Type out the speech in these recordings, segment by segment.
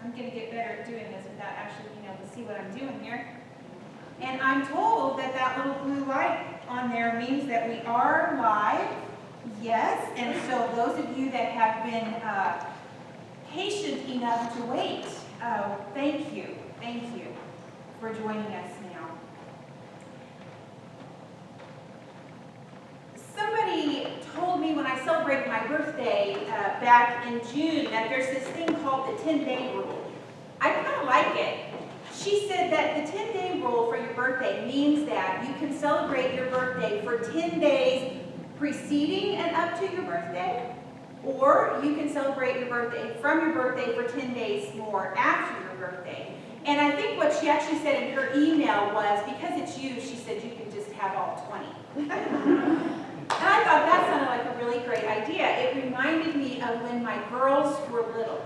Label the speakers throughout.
Speaker 1: I'm going to get better at doing this without actually being able to see what I'm doing here. And I'm told that that little blue light on there means that we are live. Yes, and so those of you that have been patient enough to wait, thank you for joining us now. Somebody told me when I celebrated my birthday back in June that there's this thing called the 10-day rule. I kind of like it. She said that the 10-day rule for your birthday means that you can celebrate your birthday for 10 days preceding and up to your birthday, or you can celebrate your birthday from your birthday for 10 days more after your birthday. And I think what she actually said in her email was, because it's you, she said you can just have all 20. And I thought that sounded like a really great idea. It reminded me of when my girls were little.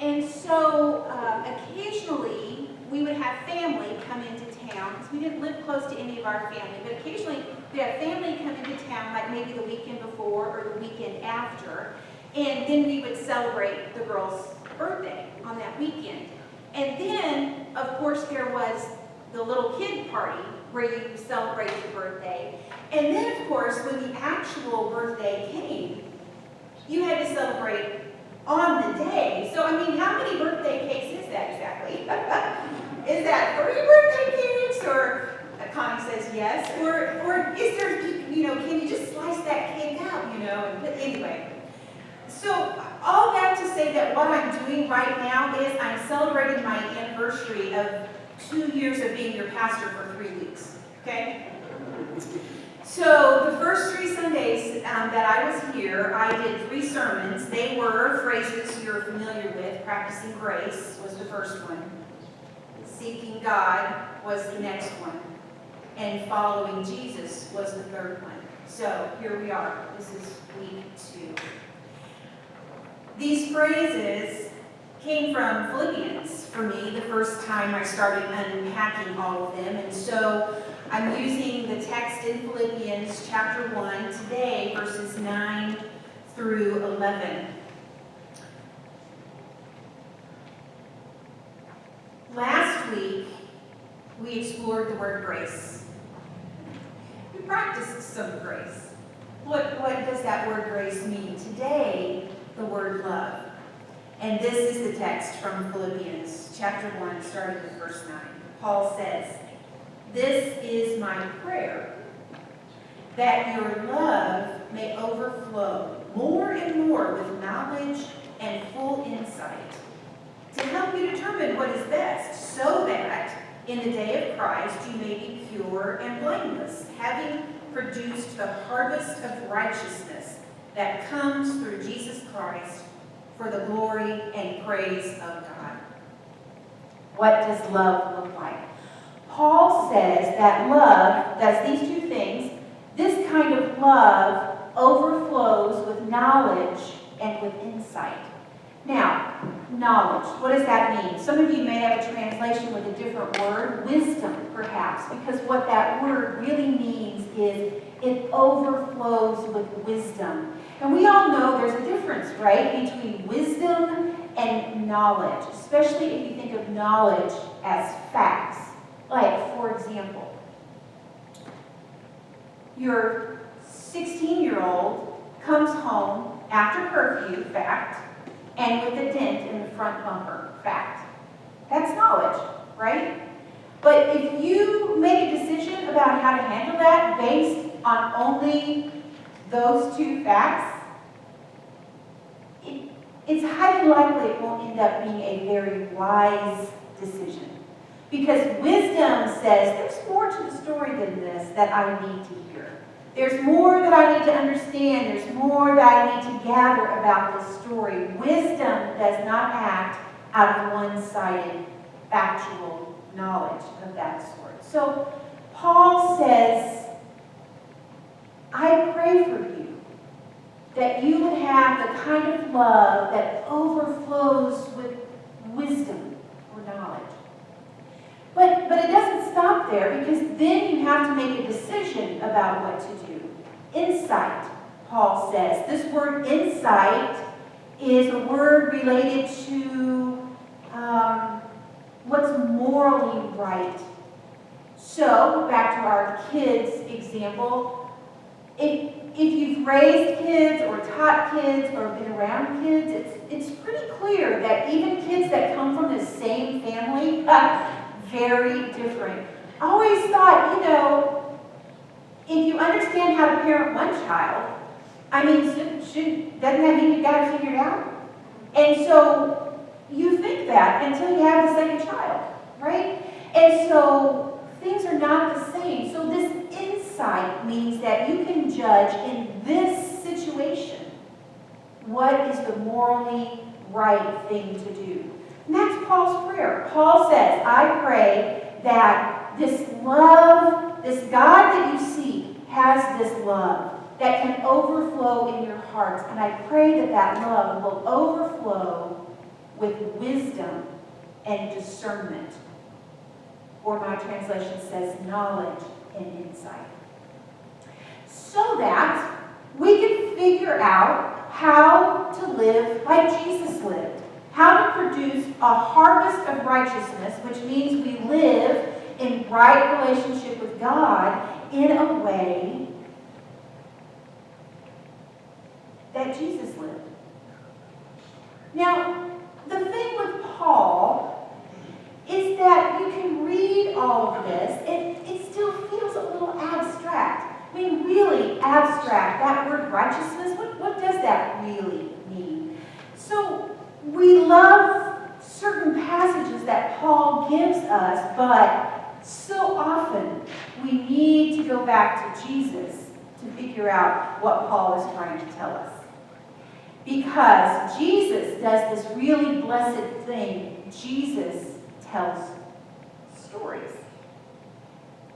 Speaker 1: And so occasionally we would have family come into town, because we didn't live close to any of our family, but occasionally we'd have family come into town, like maybe the weekend before or the weekend after, and then we would celebrate the girl's birthday on that weekend. And then, of course, there was the little kid party where you celebrate your birthday. And then, of course, when the actual birthday came, you had to celebrate on the day. So, I mean, how many birthday cakes is that exactly? Is that 3 birthday cakes? Or, Connie says yes. Or is there, can you just slice that cake out, But anyway. So, all that to say that what I'm doing right now is I'm celebrating my anniversary of 2 years of being your pastor for 3 weeks. Okay? So the first 3 Sundays that I was here, I did 3 sermons. They were phrases you're familiar with. Practicing grace was the first one. Seeking God was the next one. And following Jesus was the third one. So here we are. This is week 2. These phrases came from Philippians for me the first time I started unpacking all of them. And so I'm using the text in Philippians chapter 1 today, verses 9 through 11. Last week, we explored the word grace. We practiced some grace. What does that word grace mean? Today, the word love. And this is the text from Philippians chapter 1, starting with verse 9. Paul says, "This is my prayer, that your love may overflow more and more with knowledge and full insight, to help you determine what is best, so that in the day of Christ you may be pure and blameless, having produced the harvest of righteousness that comes through Jesus Christ, for the glory and praise of God." What does love look like? Paul says that love does these 2 things. This kind of love overflows with knowledge and with insight. Now, knowledge, what does that mean? Some of you may have a translation with a different word, wisdom perhaps, because what that word really means is it overflows with wisdom. And we all know there's a difference, right, between wisdom and knowledge, especially if you think of knowledge as facts. Like, for example, your 16-year-old comes home after curfew, fact, and with a dent in the front bumper, fact. That's knowledge, right? But if you make a decision about how to handle that based on only those 2 facts, it's highly likely it won't end up being a very wise decision. Because wisdom says, there's more to the story than this that I need to hear. There's more that I need to understand. There's more that I need to gather about this story. Wisdom does not act out of one-sided factual knowledge of that sort. So Paul says, I pray for you that you would have the kind of love that overflows with wisdom or knowledge. But it doesn't stop there, because then you have to make a decision about what to do. Insight, Paul says. This word insight is a word related to what's morally right. So, back to our kids example, if you've raised kids or taught kids or been around kids, it's pretty clear that even kids that come from the same family are very different. I always thought, if you understand how to parent one child, I mean, doesn't that mean you've got to figure it out? And so you think that until you have the second child, right? And so things are not the same. So this insight means that you can judge in this situation what is the morally right thing to do. And that's Paul's prayer. Paul says, I pray that this love, this God that you seek, has this love that can overflow in your hearts. And I pray that that love will overflow with wisdom and discernment. Or my translation says knowledge and insight. So that we can figure out how to live like Jesus lived. How to produce a harvest of righteousness, which means we live in right relationship with God in a way that Jesus lived. Now, the thing with Paul is that you can read all of this, it still feels a little abstract. I mean, really abstract. That word righteousness, what does that really mean? So, we love certain passages that Paul gives us, but so often we need to go back to Jesus to figure out what Paul is trying to tell us. Because Jesus does this really blessed thing. Jesus tells stories.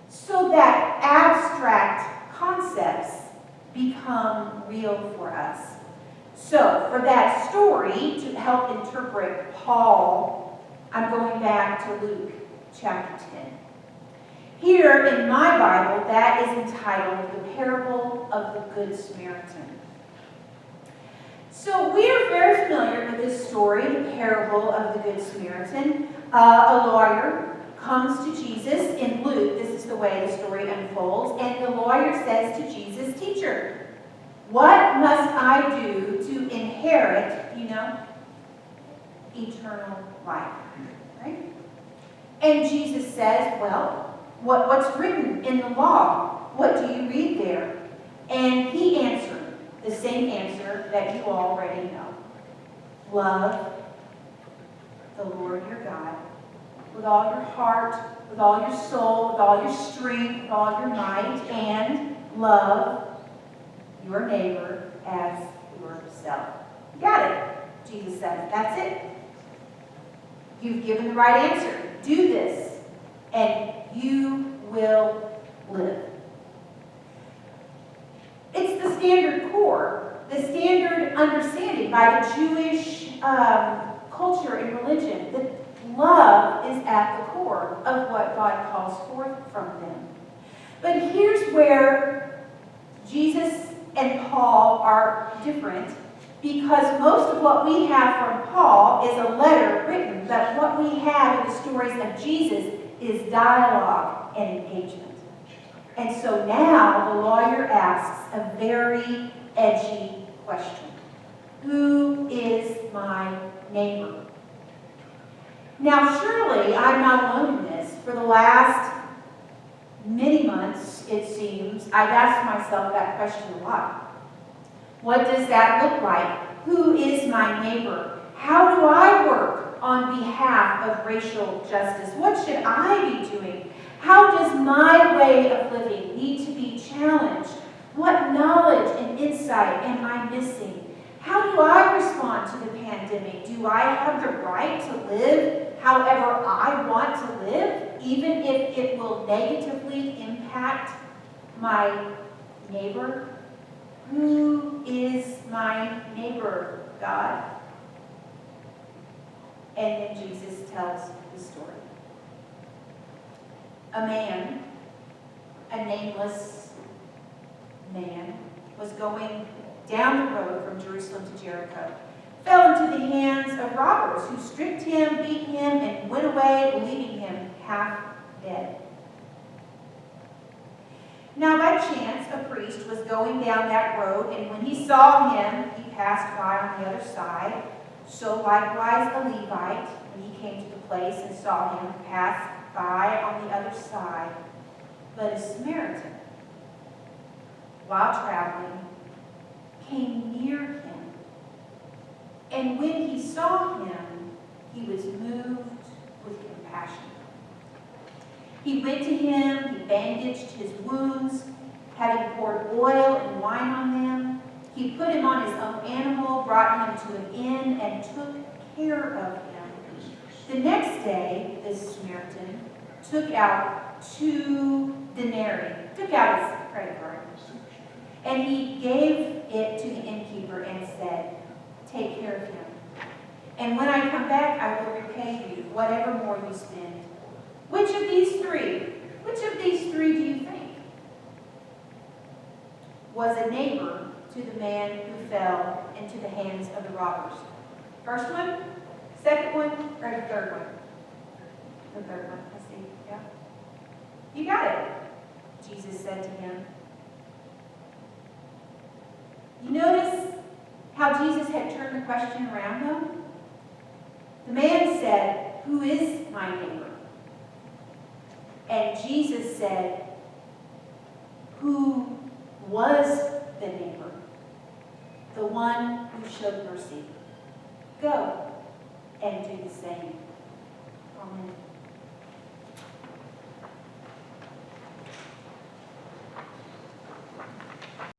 Speaker 1: So that abstract concepts become real for us. So, for that story to help interpret Paul, I'm going back to Luke chapter 10. Here in my Bible, that is entitled The Parable of the Good Samaritan. So we are very familiar with this story, the parable of the Good Samaritan. A lawyer comes to Jesus in Luke. This is the way the story unfolds. And the lawyer says to Jesus, "Teacher, what must I do to inherit, eternal life?" Right? And Jesus says, "Well, what's written in the law? What do you read there?" And he answered the same answer that you already know. Love the Lord your God with all your heart, with all your soul, with all your strength, with all your might, and love your neighbor as yourself. Got it, Jesus says. That's it. You've given the right answer. Do this, and you will live. It's the standard core, the standard understanding by the Jewish culture and religion that love is at the core of what God calls forth from them. But here's where Jesus and Paul are different, because most of what we have from Paul is a letter written, but what we have in the stories of Jesus is dialogue and engagement. And so now the lawyer asks a very edgy question. Who is my neighbor? Now surely I'm not alone in this. For the last many months, it seems, I've asked myself that question a lot. What does that look like? Who is my neighbor? How do I work on behalf of racial justice? What should I be doing? How does my way of living need to be challenged? What knowledge and insight am I missing? How do I respond to the pandemic? Do I have the right to live however I want to live, even if it will negatively impact my neighbor? Who is my neighbor, God? And then Jesus tells the story. A man, a nameless man, was going down the road from Jerusalem to Jericho, fell into the hands of robbers who stripped him, beat him, and went away, leaving him half dead. Now by chance a priest was going down that road, and when he saw him, he passed by on the other side. So likewise a Levite, when he came to the place and saw him, passed by on the other side. But a Samaritan, while traveling, came near him. And when he saw him, he was moved with compassion. He went to him, he bandaged his wounds, having poured oil and wine on them. He put him on his own animal, brought him to an inn, and took care of him. The next day, this Samaritan took out 2 denarii, took out his credit card, and he gave it to the innkeeper and said, "Take care of him. And when I come back, I will repay you whatever more you spend." Which of these three do you think was a neighbor to the man who fell into the hands of the robbers? First one, second one, or the third one? The third one, I see, yeah. You got it, Jesus said to him. You notice how Jesus had turned the question around though? The man said, "Who is my neighbor?" And Jesus said, "Who was the neighbor? The one who showed mercy. Go and do the same." Amen.